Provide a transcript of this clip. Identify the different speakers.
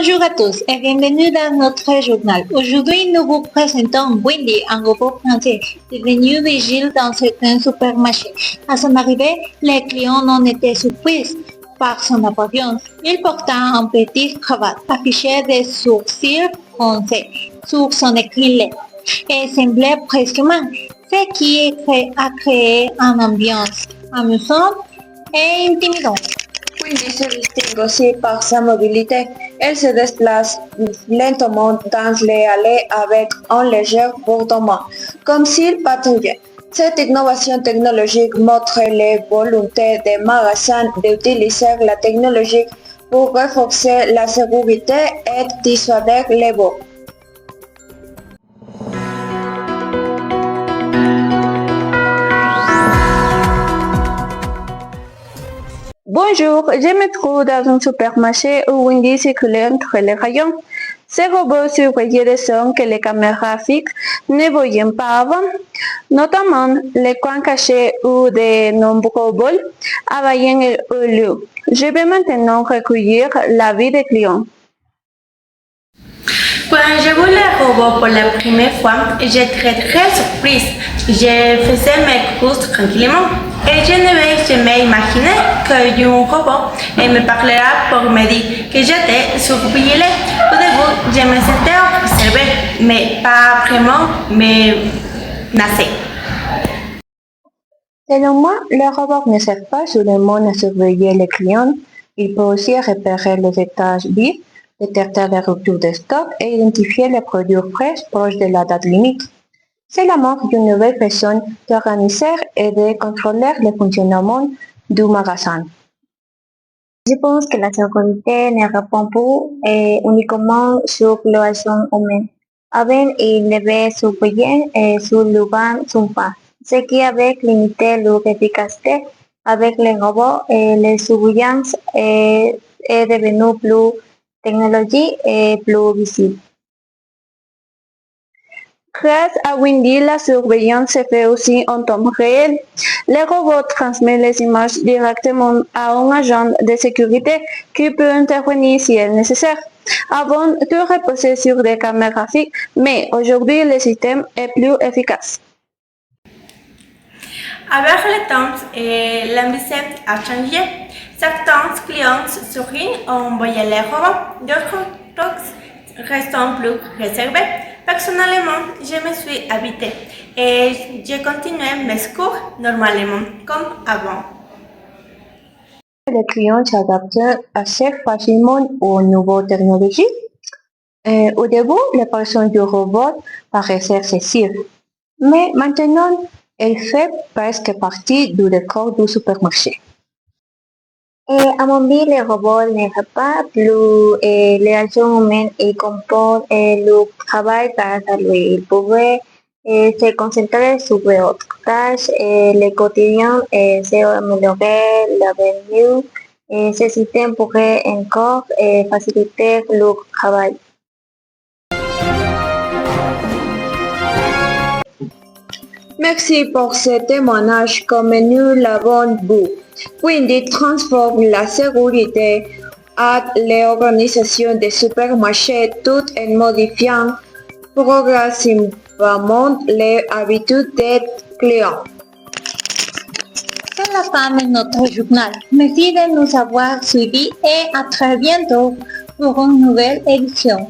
Speaker 1: Bonjour à tous et bienvenue dans notre journal. Aujourd'hui, nous vous présentons Wendy, un robot français devenu vigile dans certains supermarchés. À son arrivée, les clients en étaient surpris par son apparence. Il portait un petit cravate, affichait des sourcils froncés sur son écrin et semblait presque humain, ce qui a créé une ambiance amusante et intimidante.
Speaker 2: Wendy se distingue aussi par sa mobilité. Elle se déplace lentement dans les allées avec un léger bourdonnement, comme s'il patrouillait. Cette innovation technologique montre les volontés des magasins d'utiliser la technologie pour renforcer la sécurité et dissuader les vols.
Speaker 3: Bonjour, je me trouve dans un supermarché où Wendy circulait entre les rayons. Ce robot surveillait des zones que les caméras fixes ne voyaient pas avant, notamment les coins cachés où de nombreux vols avaient eu lieu. Je vais maintenant recueillir l'avis des clients.
Speaker 4: Quand j'ai vu le robot pour la première fois, j'étais très surprise. Je faisais mes courses tranquillement et je n'avais jamais imaginé qu'un robot me parlera pour me dire que j'étais surveillée. Au début, je me sentais observée, mais pas vraiment menacée.
Speaker 3: Selon moi, le robot ne sert pas seulement à surveiller les clients, il peut aussi repérer les étages vides, détecter les ruptures de stock et identifier les produits frais proches de la date limite. C'est la marque d'une nouvelle façon d'organiser et de contrôler le fonctionnement du magasin.
Speaker 5: Je pense que la sécurité ne répond pas uniquement sur l'action humaine. Avant, il devait surveiller sur le banc son pas, ce qui avait limité leur efficacité. Avec les robots, la surveillance est devenue plus technologique et plus visible.
Speaker 3: Grâce à Wendy, la surveillance se fait aussi en temps réel. Le robot transmet les images directement à un agent de sécurité qui peut intervenir si est nécessaire. Avant, tout reposait sur des caméras fixes, mais aujourd'hui, le système est plus efficace.
Speaker 4: Avec le temps, l'ambiance a changé. Certains clients sourient en voyant les robots, d'autres restent plus réservés. Personnellement, je me suis habituée et j'ai continué mes cours normalement comme avant.
Speaker 3: Les clients s'adaptent assez facilement aux nouvelles technologies. Au début, les personnes du robot paraissaient excessives, mais maintenant, elle fait presque partie du décor du supermarché.
Speaker 5: À mon avis, les robots ne font pas plus l'action humaine et comprennent le travail grâce à lui. Ils pouvaient se concentrer sur d'autres tâches et le quotidien c'est améliorer l'avenir. Ce système pourrait encore faciliter leur travail.
Speaker 2: Merci pour ce témoignage comme nous l'avons vu. Wendy transforme la sécurité à l'organisation des supermarchés tout en modifiant progressivement les habitudes des clients.
Speaker 1: C'est la fin de notre journal. Merci de nous avoir suivis et à très bientôt pour une nouvelle édition.